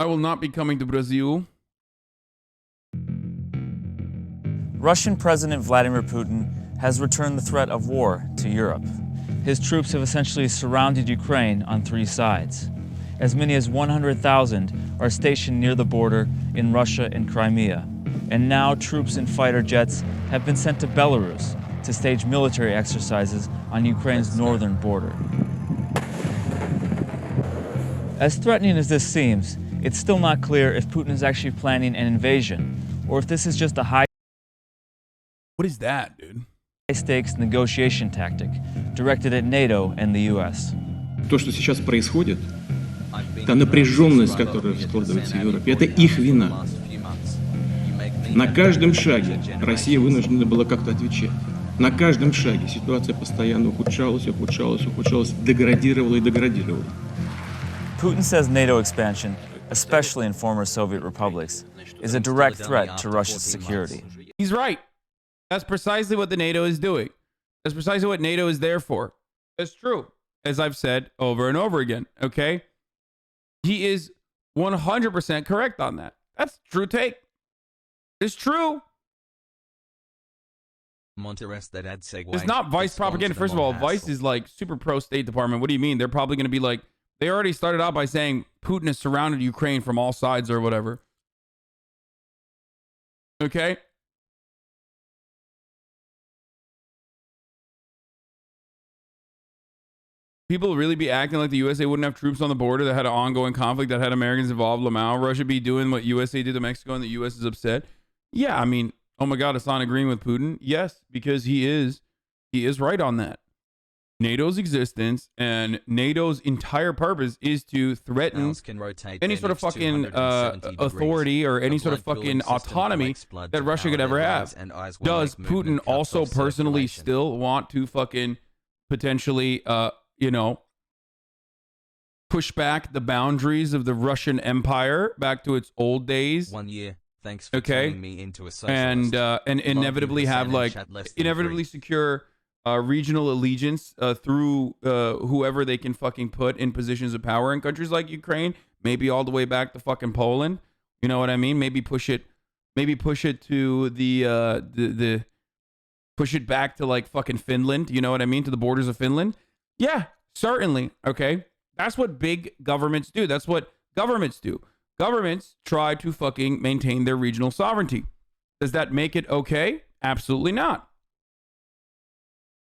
I will not be coming to Brazil. Russian President Vladimir Putin has returned the threat of war to Europe. His troops have essentially surrounded Ukraine on 3 sides. As many as 100,000 are stationed near the border in Russia and Crimea. And now troops and fighter jets have been sent to Belarus to stage military exercises on Ukraine's northern border. As threatening as this seems, it's still not clear if Putin is actually planning an invasion, or if this is just a What is that, dude? high-stakes negotiation tactic directed at NATO and the US. То, что сейчас происходит, та напряженность, которая складывается в Европе, это их вина. На каждом шаге Россия вынуждена была как-то отвечать. На каждом шаге ситуация постоянно ухудшалась, деградировала и деградировала. Putin says NATO expansion, especially in former Soviet republics, is a direct threat to Russia's security. He's right. That's precisely what the NATO is doing. That's precisely what NATO is there for. That's true, as I've said over and over again, okay? He is 100% correct on that. That's a true take. It's true. It's not Vice propaganda. First of all, Vice is like super pro State Department. What do you mean? They're probably going to be like, they already started out by saying Putin has surrounded Ukraine from all sides or whatever. Okay? People really be acting like the USA wouldn't have troops on the border that had an ongoing conflict that had Americans involved. Lamau, Russia be doing what USA did to Mexico and the US is upset. Yeah, I mean, oh my God, Hasan agreeing with Putin. Yes, because he is right on that. NATO's existence and NATO's entire purpose is to threaten any sort of fucking authority or any sort of fucking autonomy that Russia could ever have. Does Putin also personally still want to fucking potentially, push back the boundaries of the Russian Empire back to its old days? 1 year. Thanks for turning me into a socialist. And inevitably have like inevitably secure regional allegiance through whoever they can fucking put in positions of power in countries like Ukraine, maybe all the way back to fucking Poland. You know what I mean? Maybe push it to the push it back to like fucking Finland. You know what I mean? To the borders of Finland. Yeah, certainly. Okay, that's what big governments do. That's what governments do. Governments try to fucking maintain their regional sovereignty. Does that make it okay? Absolutely not.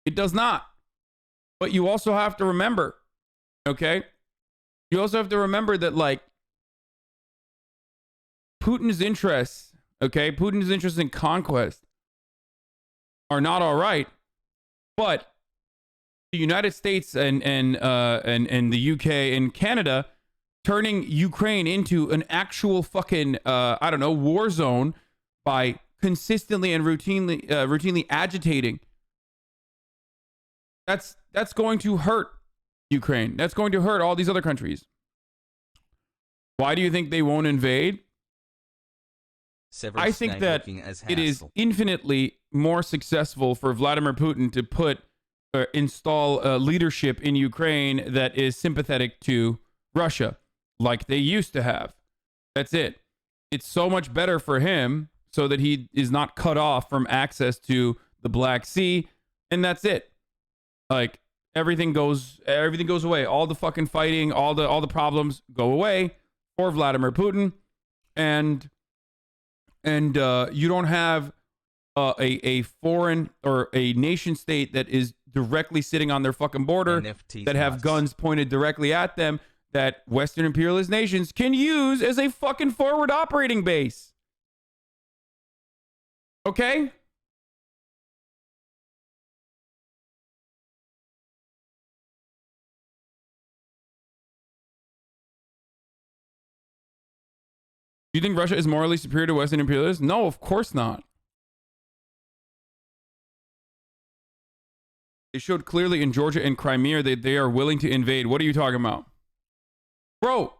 It does not. But you also have to remember, okay? You also have to remember that, like, Putin's interests, okay? Putin's interests in conquest are not all right. But the United States and the UK and Canada turning Ukraine into an actual fucking, war zone by consistently and routinely agitating. That's going to hurt Ukraine. That's going to hurt all these other countries. Why do you think they won't invade? I think that it is infinitely more successful for Vladimir Putin to install leadership in Ukraine that is sympathetic to Russia, like they used to have. That's it. It's so much better for him so that he is not cut off from access to the Black Sea, and that's it. Like everything goes away. All the fucking fighting, all the problems go away for Vladimir Putin, and you don't have a foreign or a nation state that is directly sitting on their fucking border that have guns pointed directly at them that Western imperialist nations can use as a fucking forward operating base. Okay? Do you think Russia is morally superior to Western imperialists? No, of course not. They showed clearly in Georgia and Crimea that they are willing to invade. What are you talking about? Bro,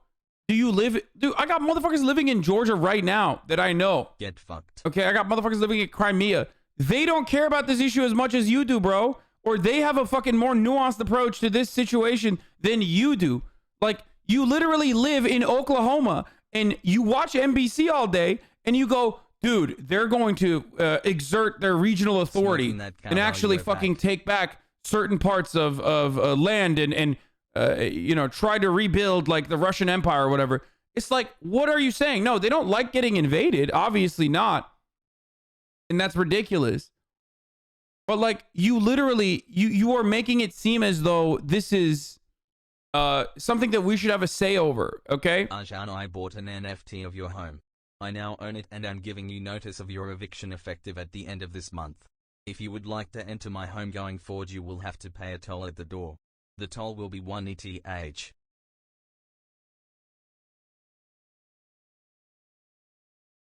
do you live... Dude, I got motherfuckers living in Georgia right now that I know. Get fucked. Okay, I got motherfuckers living in Crimea. They don't care about this issue as much as you do, bro. Or they have a fucking more nuanced approach to this situation than you do. Like, you literally live in Oklahoma and you watch NBC all day and you go, dude, they're going to exert their regional authority and actually fucking take back certain parts of land and you know, try to rebuild like the Russian Empire or whatever. It's like, what are you saying? No, they don't like getting invaded. Obviously not. And that's ridiculous. But like, you literally, you are making it seem as though this is something that we should have a say over, okay? Hasan, I bought an NFT of your home. I now own it and I'm giving you notice of your eviction effective at the end of this month. If you would like to enter my home going forward, you will have to pay a toll at the door. The toll will be 1 ETH.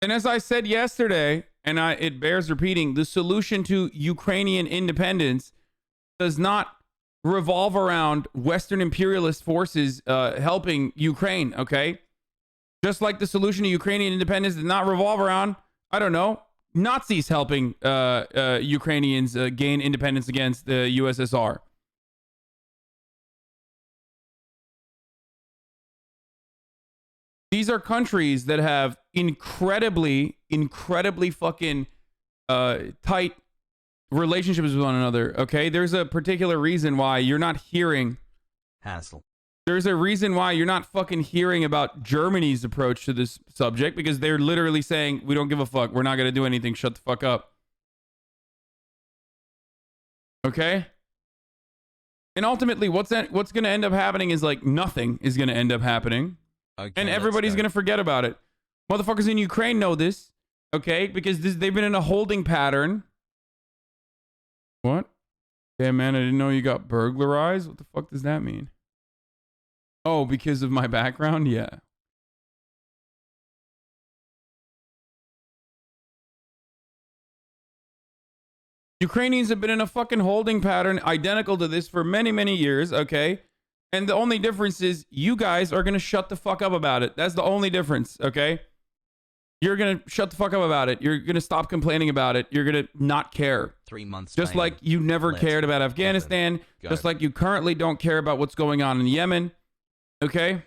And as I said yesterday, and it bears repeating, the solution to Ukrainian independence does not revolve around Western imperialist forces helping Ukraine, okay? Just like the solution to Ukrainian independence did not revolve around, I don't know, Nazis helping Ukrainians gain independence against the USSR. These are countries that have incredibly fucking tight relationships with one another, okay? There's a particular reason why you're not hearing... Hassle. There's a reason why you're not fucking hearing about Germany's approach to this subject, because they're literally saying, we don't give a fuck. We're not going to do anything. Shut the fuck up. Okay? And ultimately, what's going to end up happening is like nothing is going to end up happening. Okay, and everybody's going to forget about it. Motherfuckers in Ukraine know this, okay? Because they've been in a holding pattern. What? Yeah, man, I didn't know you got burglarized. What the fuck does that mean? Oh, because of my background? Yeah. Ukrainians have been in a fucking holding pattern identical to this for many, many years, okay? And the only difference is you guys are going to shut the fuck up about it. That's the only difference, okay? You're going to shut the fuck up about it. You're going to stop complaining about it. You're going to not care. 3 months. Just like you never cared about Afghanistan. Just like you currently don't care about what's going on in Yemen. Okay?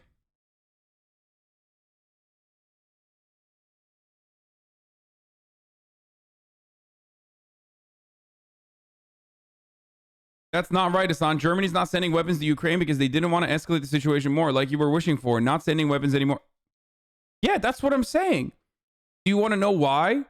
That's not right, Hasan. Germany's not sending weapons to Ukraine because they didn't want to escalate the situation more, like you were wishing for. Not sending weapons anymore. Yeah, that's what I'm saying. Do you want to know why? Do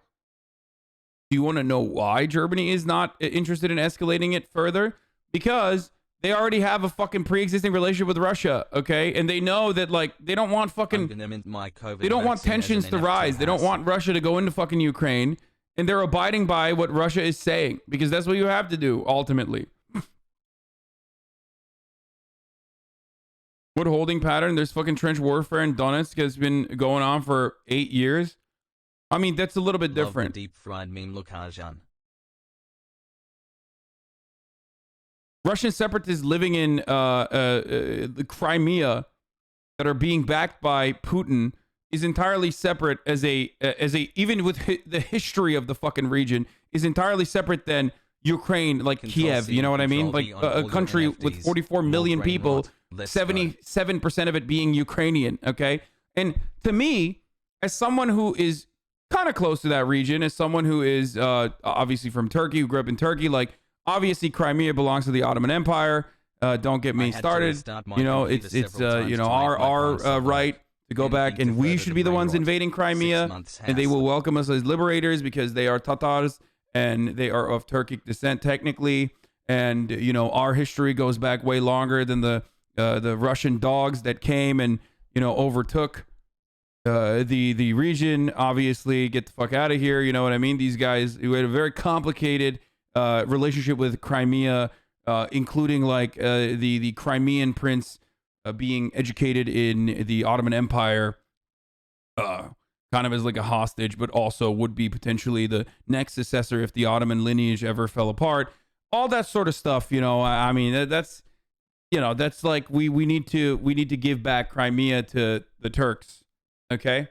you want to know why Germany is not interested in escalating it further? Because they already have a fucking pre-existing relationship with Russia, okay? And they know that, like, they don't want fucking... They don't want tensions to rise. They don't want Russia to go into fucking Ukraine. And they're abiding by what Russia is saying. Because that's what you have to do, ultimately. What holding pattern? There's fucking trench warfare in Donetsk has been going on for 8 years. I mean, that's a little bit different. Deep fried meme, look, Hasan. Russian separatists living in the Crimea that are being backed by Putin is entirely separate as a even with the history of the fucking region is entirely separate than Ukraine, like Kiev. You know what I mean? Like a country with 44 million people. 77% of it being Ukrainian, okay? And to me, as someone who is kind of close to that region, as someone who is obviously from Turkey, who grew up in Turkey, like obviously Crimea belongs to the Ottoman Empire. Don't get me started. You know, it's you know, our right to go back, and we should be the ones invading Crimea, and they will welcome us as liberators because they are Tatars and they are of Turkic descent technically, and you know, our history goes back way longer than the Russian dogs that came and, you know, overtook the region. Obviously, get the fuck out of here. You know what I mean? These guys who had a very complicated relationship with Crimea, including like the Crimean prince being educated in the Ottoman Empire, kind of as like a hostage, but also would be potentially the next successor if the Ottoman lineage ever fell apart. All that sort of stuff. You know, I mean, that's... You know, that's like we need to give back Crimea to the Turks, okay?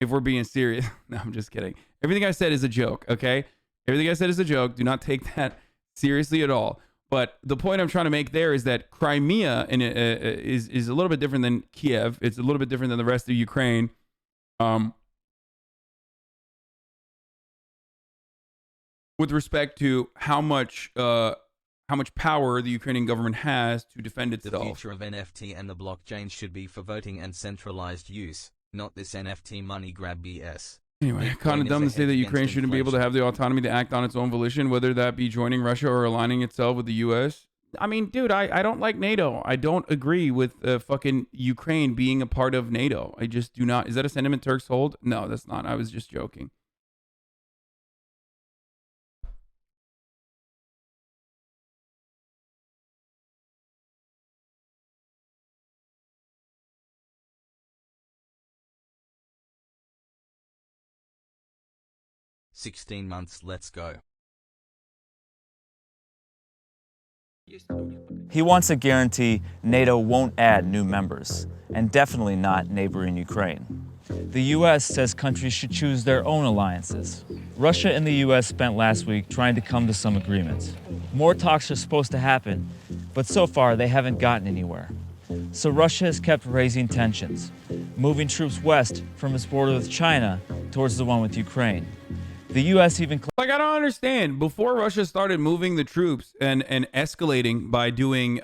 If we're being serious. No, I'm just kidding. Everything I said is a joke, okay? Everything I said is a joke. Do not take that seriously at all. But the point I'm trying to make there is that Crimea is a little bit different than Kiev. It's a little bit different than the rest of Ukraine. With respect to how much power the Ukrainian government has to defend The itself. future of NFT and the blockchain should be for voting and centralized use, not this NFT money grab BS. Anyway, Bitcoin kind of is dumb a to say hedge that against Ukraine shouldn't be able to inflation. have the autonomy to act on its own volition, whether that be joining Russia or aligning itself with the U.S. I mean, dude, I don't like NATO. I don't agree with fucking Ukraine being a part of NATO. I just do not. Is that a sentiment Turks hold? No, that's not. I was just joking. "16 months, let's go." He wants a guarantee NATO won't add new members, and definitely not neighboring Ukraine. The US says countries should choose their own alliances. Russia and the US spent last week trying to come to some agreements. More talks are supposed to happen, but so far they haven't gotten anywhere. So Russia has kept raising tensions, moving troops west from its border with China towards the one with Ukraine. The US even Like, I don't understand. Before Russia started moving the troops and escalating by doing,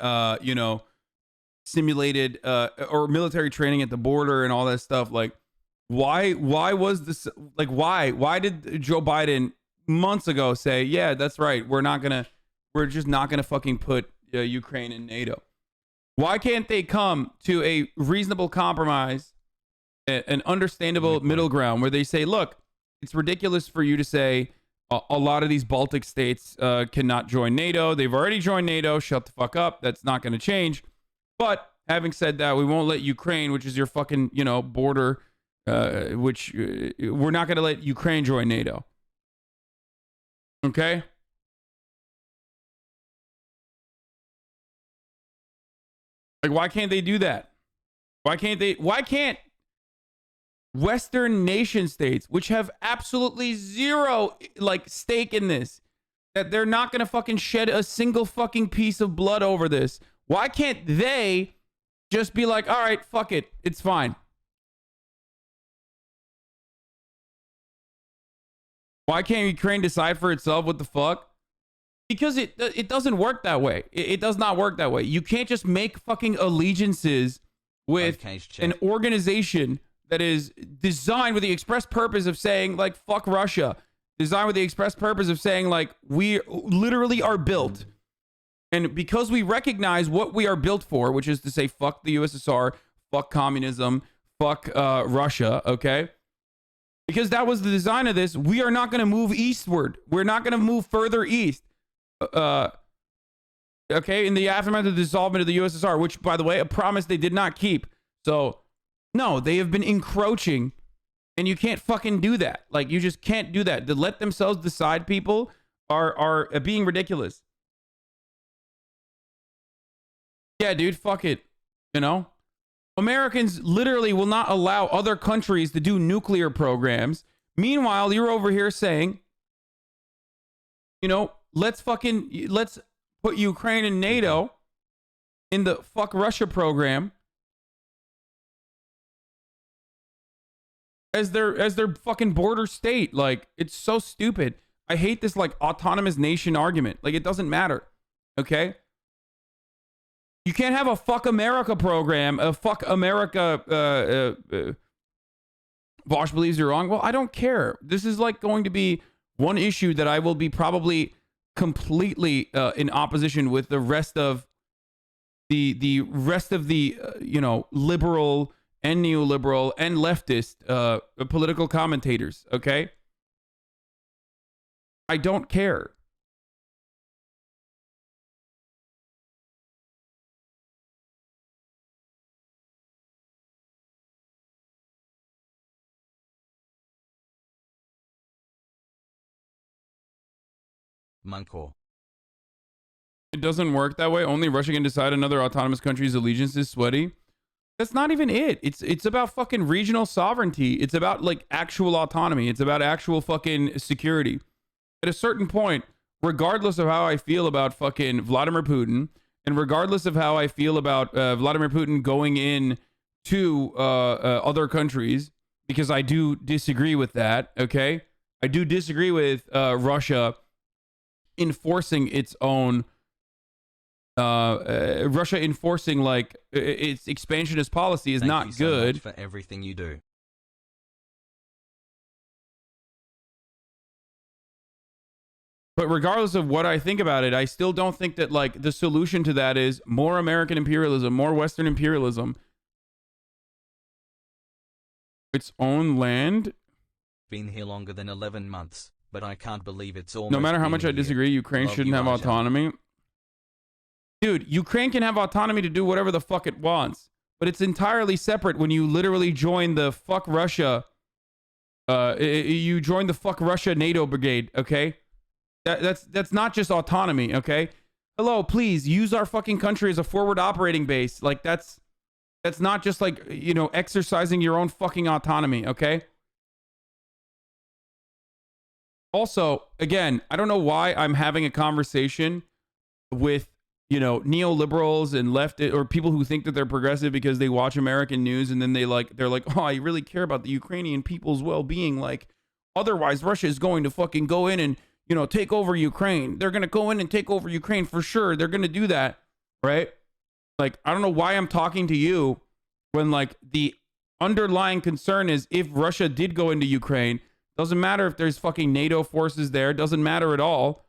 simulated or military training at the border and all that stuff, like, why was this, like, why did Joe Biden months ago say, yeah, that's right, we're just not gonna fucking put Ukraine in NATO? Why can't they come to a reasonable compromise, an understandable middle ground where they say, look, it's ridiculous for you to say a lot of these Baltic states cannot join NATO. They've already joined NATO. Shut the fuck up. That's not going to change. But having said that, we won't let Ukraine, which is your fucking, border, we're not going to let Ukraine join NATO. Okay? Like, why can't they do that? Why can't Western nation states, which have absolutely zero stake in this, that they're not gonna fucking shed a single fucking piece of blood over this, why can't they just be like, all right, fuck it, it's fine? Why can't Ukraine decide for itself what the fuck? Because it doesn't work that way. It does not work that way. You can't just make fucking allegiances with an organization that is designed with the express purpose of saying, like, fuck Russia. Designed with the express purpose of saying, like, we literally are built. And because we recognize what we are built for, which is to say, fuck the USSR, fuck communism, fuck Russia, okay? Because that was the design of this, we are not going to move eastward. We're not going to move further east. Okay, in the aftermath of the dissolvement of the USSR, which, by the way, a promise they did not keep. So, no, they have been encroaching, and you can't fucking do that. Like, you just can't do that. To let themselves decide, people are being ridiculous. Yeah, dude, fuck it. Americans literally will not allow other countries to do nuclear programs. Meanwhile, you're over here saying, let's put Ukraine and NATO in the fuck Russia program as their fucking border state. Like, it's so stupid. I hate this like autonomous nation argument. Like, it doesn't matter. Okay? You can't have a fuck America program, a fuck America Vosh believes you're wrong. Well, I don't care. This is like going to be one issue that I will be probably completely in opposition with the rest of the liberal and neoliberal and leftist political commentators. Okay, I don't care. Munkor. It doesn't work that way. Only Russia can decide another autonomous country's allegiance is sweaty. That's not even it. It's about fucking regional sovereignty. It's about like actual autonomy. It's about actual fucking security. At a certain point, regardless of how I feel about fucking Vladimir Putin, and regardless of how I feel about Vladimir Putin going in to other countries because I do disagree with that. Okay, I do disagree with Russia enforcing its own. Russia enforcing like its expansionist policy is Thank not you so good. much for everything you do. But regardless of what I think about it, I still don't think that like the solution to that is more American imperialism, more Western imperialism. Its own land. Been here longer than 11 months, but I can't believe it's almost No matter how been much a I year. disagree, Ukraine Love shouldn't you, have Raja. autonomy. Dude, Ukraine can have autonomy to do whatever the fuck it wants, but it's entirely separate when you literally join the fuck Russia. You join the fuck Russia NATO brigade, okay? That's not just autonomy, okay? Hello, please use our fucking country as a forward operating base. Like that's not just like, you know, exercising your own fucking autonomy, okay? Also, again, I don't know why I'm having a conversation with, you know, neoliberals and left or people who think that they're progressive because they watch American news and then they're like, oh, I really care about the Ukrainian people's well-being. Like, otherwise, Russia is going to fucking go in and, you know, take over Ukraine. They're going to go in and take over Ukraine for sure. They're going to do that, right? Like, I don't know why I'm talking to you when, like, the underlying concern is if Russia did go into Ukraine, doesn't matter if there's fucking NATO forces there, doesn't matter at all.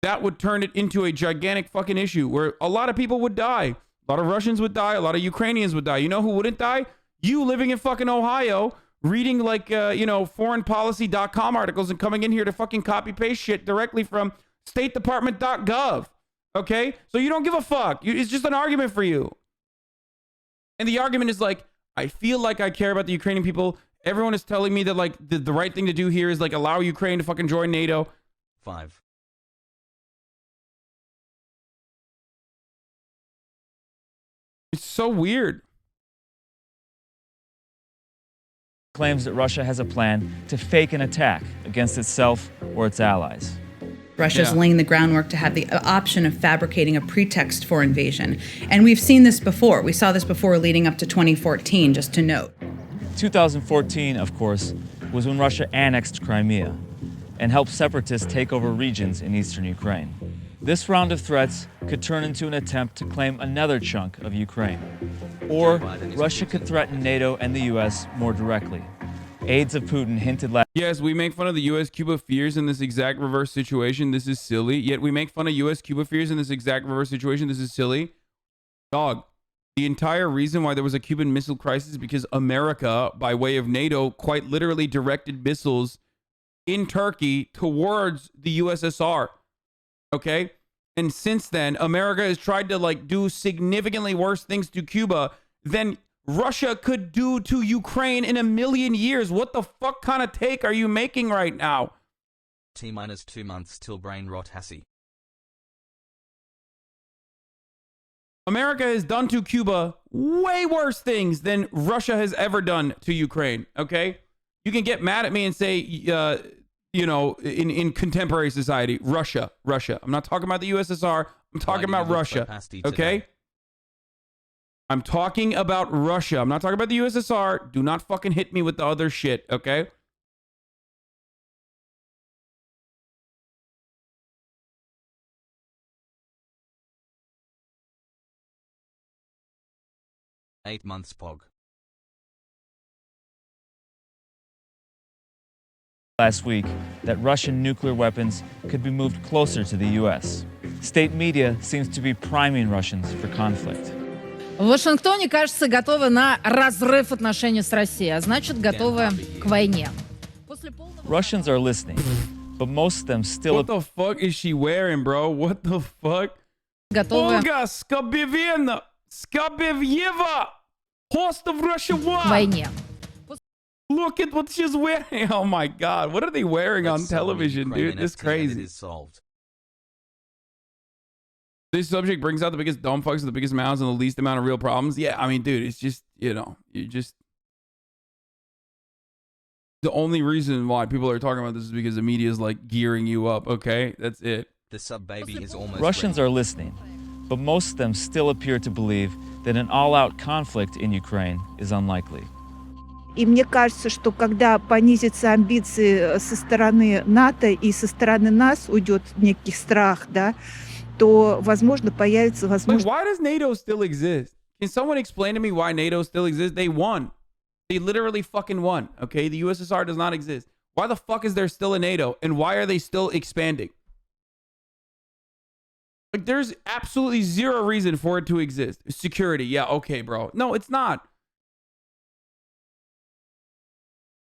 That would turn it into a gigantic fucking issue where a lot of people would die. A lot of Russians would die. A lot of Ukrainians would die. You know who wouldn't die? You living in fucking Ohio, reading like, you know, foreignpolicy.com articles and coming in here to fucking copy paste shit directly from statedepartment.gov. Okay? So you don't give a fuck. It's just an argument for you. And the argument is like, I feel like I care about the Ukrainian people. Everyone is telling me that like the right thing to do here is like allow Ukraine to fucking join NATO. 5. It's so weird. Claims that Russia has a plan to fake an attack against itself or its allies. Russia's Yeah. laying the groundwork to have the option of fabricating a pretext for invasion. And we've seen this before. We saw this before leading up to 2014, just to note. 2014, of course, was when Russia annexed Crimea and helped separatists take over regions in eastern Ukraine. This round of threats could turn into an attempt to claim another chunk of Ukraine. Or Russia could threaten NATO and the US more directly. Aides of Putin hinted last Yes, we make fun of the US-Cuba fears in this exact reverse situation. This is silly. Yet we make fun of US-Cuba fears in this exact reverse situation. This is silly. Dog, the entire reason why there was a Cuban Missile Crisis is because America, by way of NATO, quite literally directed missiles in Turkey towards the USSR. Okay? And since then, America has tried to like do significantly worse things to Cuba than Russia could do to Ukraine in a million years. What the fuck kind of take are you making right now? T-minus 2 months till brain rot Hassie. America has done to Cuba way worse things than Russia has ever done to Ukraine, okay? You can get mad at me and say, you know, in contemporary society, Russia. I'm not talking about the USSR. I'm talking Why do about you look Russia, so pasty okay? today? I'm talking about Russia. I'm not talking about the USSR. Do not fucking hit me with the other shit, okay? Eight months pog. last week that Russian nuclear weapons could be moved closer to the U.S. State media seems to be priming Russians for conflict. В Вашингтоне, кажется, готовы на разрыв отношений с Россией, а значит, готовы к войне. Russians are listening, but most of them still What the fuck is she wearing, bro? What the fuck? Готовы Olga Skabevena! Skabevyeva! Host of Russia к 1! войне. Look at what she's wearing. Oh my god. What are they wearing on Let's sell television, Ukraine dude? This NFT and It crazy. is solved. This subject brings out the biggest dumb fucks with the biggest mouths and the least amount of real problems. Yeah, I mean, dude, it's just, you know, you just... The only reason why people are talking about this is because the media is like gearing you up, okay? That's it. The sub baby is almost Russians ready. are listening, but most of them still appear to believe that an all-out conflict in Ukraine is unlikely. И мне кажется, что когда понизятся амбиции со стороны НАТО и со стороны нас уйдет некий страх, да, то, возможно, появится возможность... Why does NATO still exist? Can someone explain to me why NATO still exists? They won. They literally fucking won, okay? The USSR does not exist. Why the fuck is there still a NATO? And why are they still expanding? Like, there's absolutely zero reason for it to exist. Security, yeah, okay, bro. No, it's not.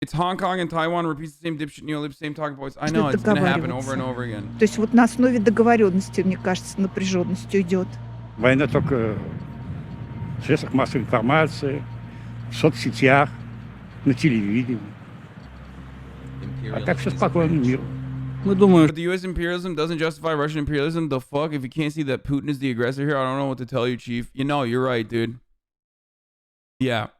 It's Hong Kong and Taiwan repeats the same dipshit, neolib, same talking points. I know, it's gonna happen over and over again. То есть вот на основе договоренности, мне кажется, напряженность идет. Война только в средствах массовой информации, в соцсетях, на телевидении. А так все спокойно, мир. Мы думаем, But the US imperialism doesn't justify Russian imperialism. The fuck? If you can't see that Putin is the aggressor here, I don't know what to tell you, Chief. You know, you're right, dude. Yeah.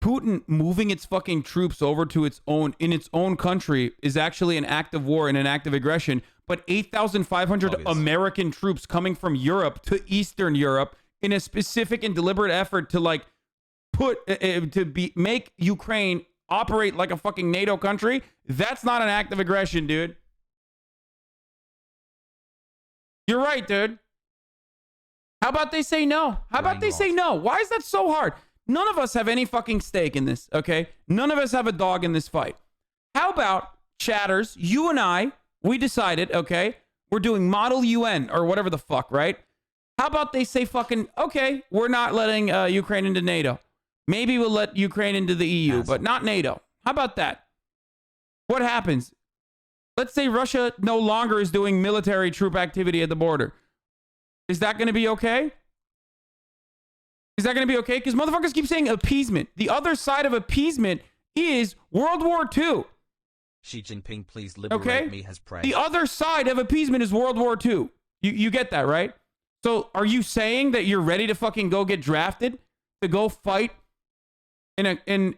Putin moving its fucking troops over to its own country is actually an act of war and an act of aggression. But 8,500 American troops coming from Europe to Eastern Europe in a specific and deliberate effort to like make Ukraine operate like a fucking NATO country, that's not an act of aggression, dude. You're right, dude. How about they say no? How about they say no? Why is that so hard? None of us have any fucking stake in this, okay? None of us have a dog in this fight. How about, chatters, you and I, we decided, okay, we're doing Model UN or whatever the fuck, right? How about they say fucking, okay, we're not letting Ukraine into NATO. Maybe we'll let Ukraine into the EU, but not NATO. How about that? What happens? Let's say Russia no longer is doing military troop activity at the border. Is that going to be okay? Is that going to be okay? Because motherfuckers keep saying appeasement. The other side of appeasement is World War II. Xi Jinping, please liberate me, has prayed. The other side of appeasement is World War II. You get that, right? So are you saying that you're ready to fucking go get drafted to go fight in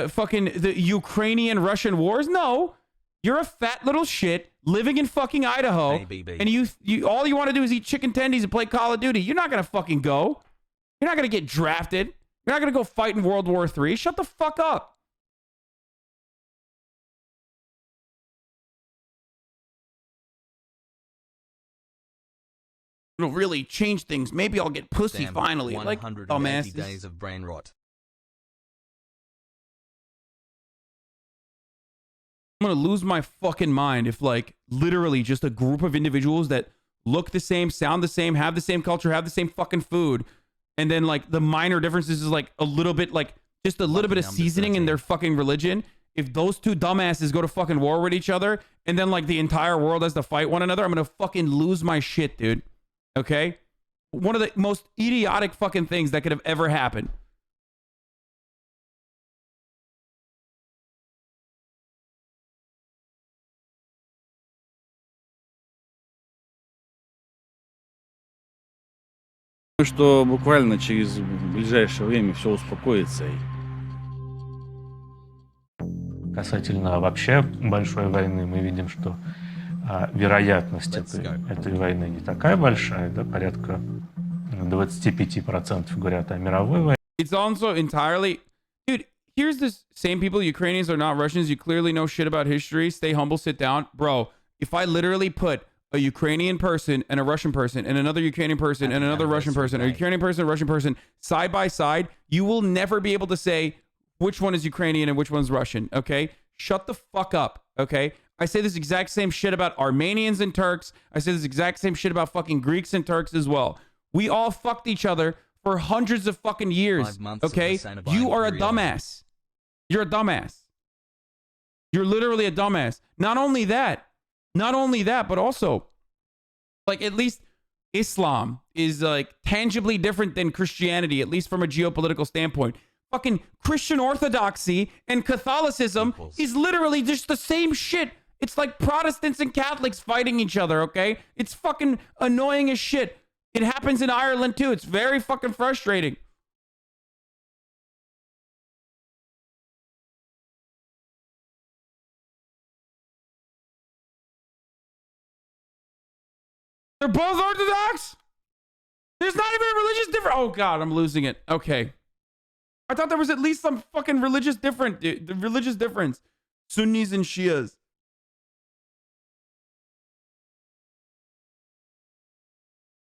fucking the Ukrainian-Russian wars? No. You're a fat little shit living in fucking Idaho, and you all you want to do is eat chicken tendies and play Call of Duty. You're not gonna fucking go. You're not gonna get drafted. You're not gonna go fight in World War III. Shut the fuck up. It'll really change things. Maybe I'll get pussy finally. Like dumbasses. Days of brain rot. I'm gonna lose my fucking mind if like literally just a group of individuals that look the same, sound the same, have the same culture, have the same fucking food, and then like the minor differences is like a little bit like just a little bit of seasoning in their fucking religion. If those two dumbasses go to fucking war with each other and then like the entire world has to fight one another, I'm gonna fucking lose my shit, dude. Okay? One of the most idiotic fucking things that could have ever happened. что буквально через ближайшее время все успокоится. Касательно вообще большой войны, мы видим, что вероятность этой войны не такая большая, да, порядка 25% говорят о мировой войне. It's also entirely... Dude, here's the same people. Ukrainians are not Russians. You clearly know shit about history. Stay humble, sit down. Bro, if I literally put a Ukrainian person and a Russian person and another Ukrainian person and another Russian person, a Ukrainian person and a Russian person side by side, you will never be able to say which one is Ukrainian and which one's Russian, okay? Shut the fuck up, okay? I say this exact same shit about Armenians and Turks. I say this exact same shit about fucking Greeks and Turks as well. We all fucked each other for hundreds of fucking years, okay? You are a dumbass. You're a dumbass. You're literally a dumbass. Not only that, but also, like, at least Islam is like tangibly different than Christianity, at least from a geopolitical standpoint. Fucking Christian Orthodoxy and Catholicism is literally just the same shit. It's like Protestants and Catholics fighting each other, okay? It's fucking annoying as shit. It happens in Ireland too. It's very fucking frustrating. They're both Orthodox? There's not even a religious difference. Oh God, I'm losing it. Okay. I thought there was at least some fucking religious difference. Sunnis and Shias.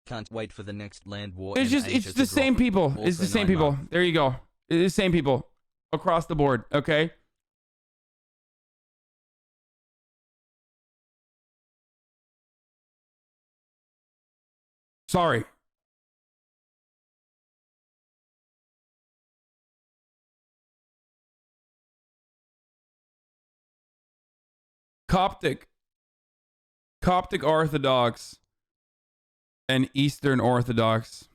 Can't wait for the next land war. It's the same people. It's the same people. There you go. It's the same people across the board. Okay. Sorry. Coptic Orthodox and Eastern Orthodox.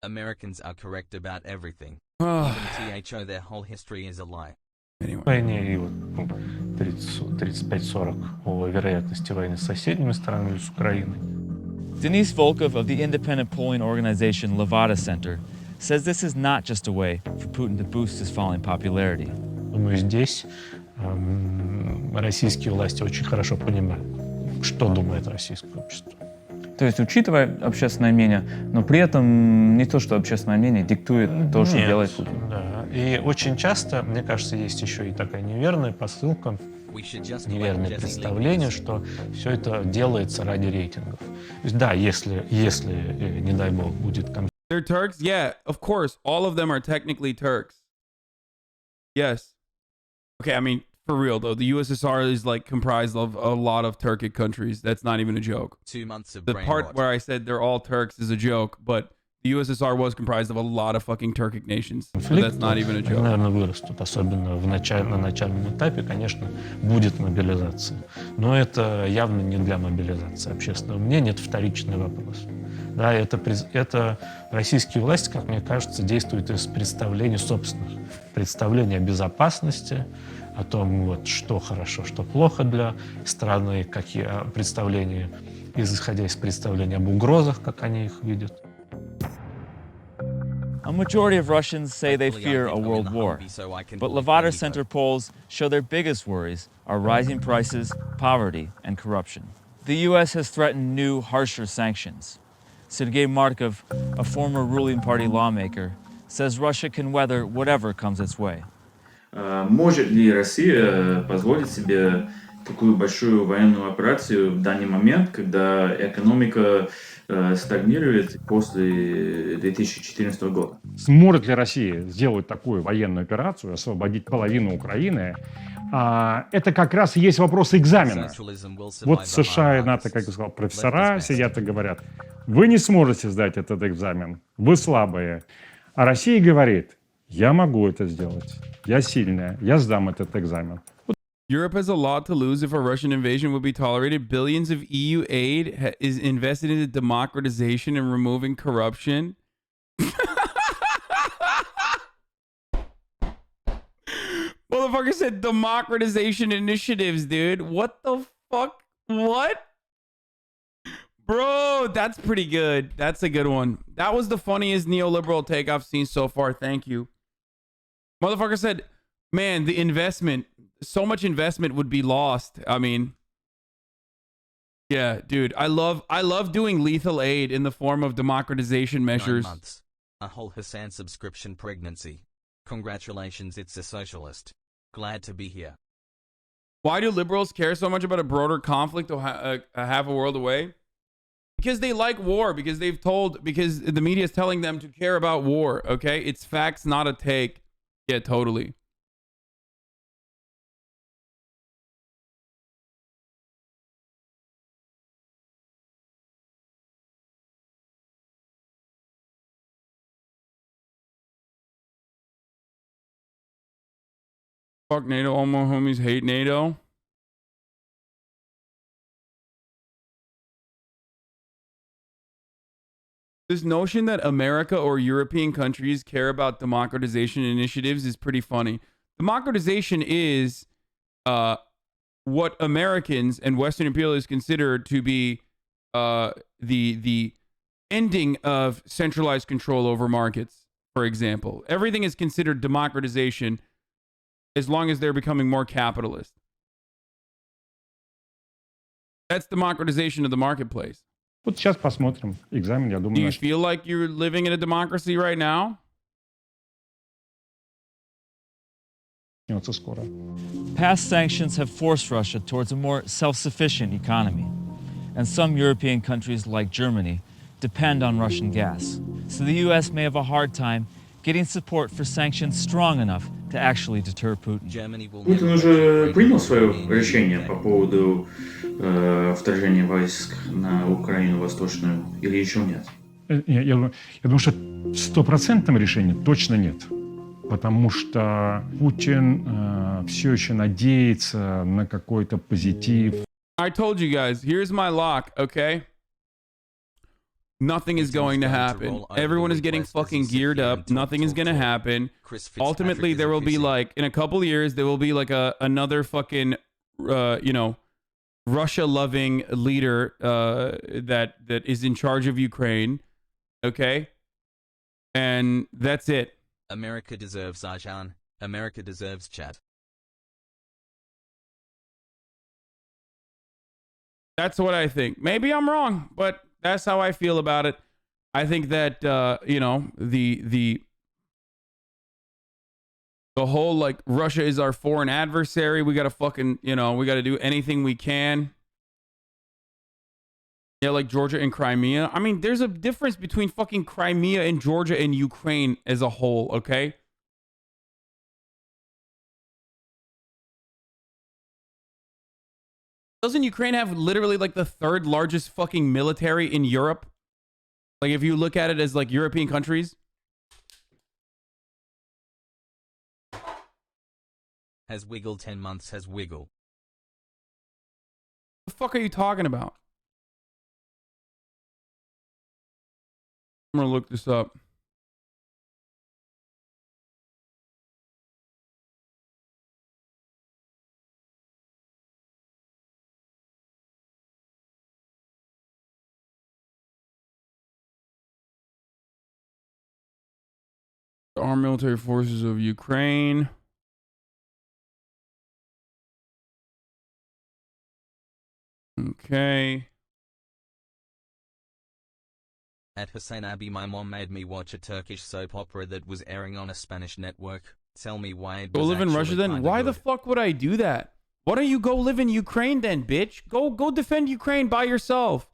Americans are correct about everything. Even THO, their whole history is a lie. Anyway. Войне и вот 35-40 о вероятности войны с соседними странами, с Украиной. Denise Volkov of the independent polling organization Levada Center says this is not just a way for Putin to boost his falling popularity. Думаю, здесь российские власти очень хорошо понимают, что думает российское общество. То есть, учитывая общественное мнение, но при этом не то, что общественное мнение диктует то, что делает Путин. Да. И очень часто, мне кажется, есть еще и такая неверная посылка, неверное представление, что все это делается ради рейтингов. То есть, да, если не дай бог, будет конфликт. They're Turks? Yeah, of course. All of them are technically Turks. Yes. Okay, I mean, for real though, the USSR is like comprised of a lot of Turkic countries. That's not even a joke. 2 months of The part where I said they're all Turks is a joke, but the USSR was comprised of a lot of fucking Turkic nations. So that's not even a joke. Наверное, вырастут, особенно на начальном этапе, конечно, будет мобилизация. Но это явно не для мобилизации общественного мнения, это вторичный вопрос. Да, это российские власти, как мне кажется, действуют из представлений собственных, представлений о безопасности, о том, вот, что хорошо, что плохо для страны, какие представления, исходя из представлений об угрозах, как они их видят. A majority of Russians say they fear a world war, but Levada Center polls show their biggest worries are rising prices, poverty, and corruption. The U.S. has threatened new, harsher sanctions. Sergei Markov, a former ruling party lawmaker, says Russia can weather whatever comes its way. Может ли Россия позволить себе такую большую военную операцию в данный момент, когда экономика стагнирует после 2014 года? Сможет ли Россия сделать такую военную операцию, освободить половину Украины? Это как раз и есть вопрос экзамена. Вот США и НАТО, как я сказал, профессора сидят и говорят, вы не сможете сдать этот экзамен, вы слабые. А Россия говорит, я могу это сделать, я сильная, я сдам этот экзамен. Europe has a lot to lose if a Russian invasion would be tolerated. Billions of EU aid is invested into democratization and removing corruption. Motherfucker said democratization initiatives, dude. What the fuck? What? Bro, that's pretty good. That's a good one. That was the funniest neoliberal take I've seen so far. Thank you. Motherfucker said, man, the investment, so much investment would be lost. I mean, yeah, dude, I love doing lethal aid in the form of democratization measures. 9 months. A whole Hasan subscription pregnancy. Congratulations, it's a socialist. Glad to be here. Why do liberals care so much about a broader conflict or half a world away? Because they like war, because because the media is telling them to care about war, okay? It's facts, not a take. Yeah, totally. Fuck NATO, all my homies hate NATO. This notion that America or European countries care about democratization initiatives is pretty funny. Democratization is what Americans and Western imperialists consider to be the ending of centralized control over markets, for example. Everything is considered democratization as long as they're becoming more capitalist. That's democratization of the marketplace. Вот сейчас посмотрим. Экзамен, я Do думаю, you feel like you're living in a democracy right now? начнется скоро. Past sanctions have forced Russia towards a more self-sufficient economy. And some European countries like Germany depend on Russian gas. So the US may have a hard time getting support for sanctions strong enough to actually deter Putin. Путин уже принял свое решение по поводу вторжения войск на Украину Восточную или еще нет? Я думаю, что 100% решения точно нет. Потому что Путин все еще надеется на какой-то позитив. I told you guys, here's my lock, okay? Nothing is going to happen. Everyone is getting fucking geared up. Nothing is going to happen. Ultimately, there will be like, in a couple years, there will be like another fucking, Russia-loving leader that is in charge of Ukraine, okay? And that's it. America deserves Zajan. America deserves Chad. That's what I think. Maybe I'm wrong, but that's how I feel about it. I think that the whole like Russia is our foreign adversary. We gotta fucking we gotta do anything we can. Yeah, like Georgia and Crimea. I mean, there's a difference between fucking Crimea and Georgia and Ukraine as a whole. Okay. Doesn't Ukraine have literally like the third largest fucking military in Europe? Like if you look at it as like European countries. Has wiggle 10 months has wiggle. What the fuck are you talking about? I'm gonna look this up. The armed military forces of Ukraine. Okay. At HasanAbi, my mom made me watch a Turkish soap opera that was airing on a Spanish network. Tell me why it was Go live in Russia then? Why the fuck would I do that? Why don't you go live in Ukraine then, bitch? Go defend Ukraine by yourself.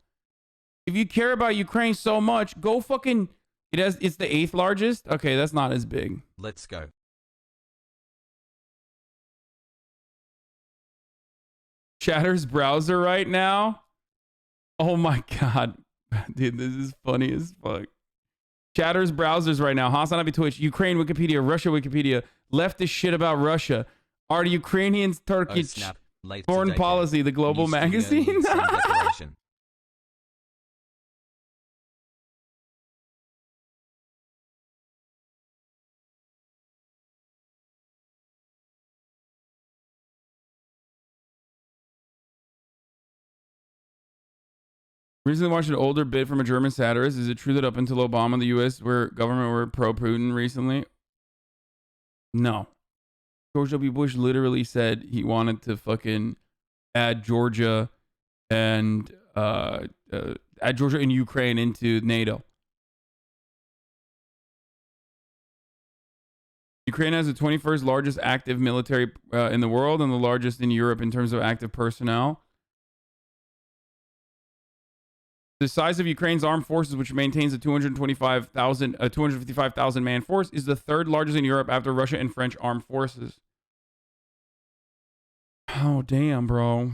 If you care about Ukraine so much, go fucking... It's the 8th largest? Okay, that's not as big. Let's go. Chatter's browser right now? Oh my god. Dude, this is funny as fuck. Chatter's browsers right now. HasanAbi Twitch, Ukraine Wikipedia, Russia Wikipedia. Leftist shit about Russia. Are the Ukrainians Turkish foreign policy, the global magazine? Recently watched an older bit from a German satirist. Is it true that up until Obama, the U.S. government were pro-Putin recently? No. George W. Bush literally said he wanted to fucking add Georgia and Ukraine into NATO. Ukraine has the 21st largest active military in the world and the largest in Europe in terms of active personnel. The size of Ukraine's armed forces, which maintains a 255,000 man force, is the third largest in Europe after Russia and French armed forces. Oh, damn, bro.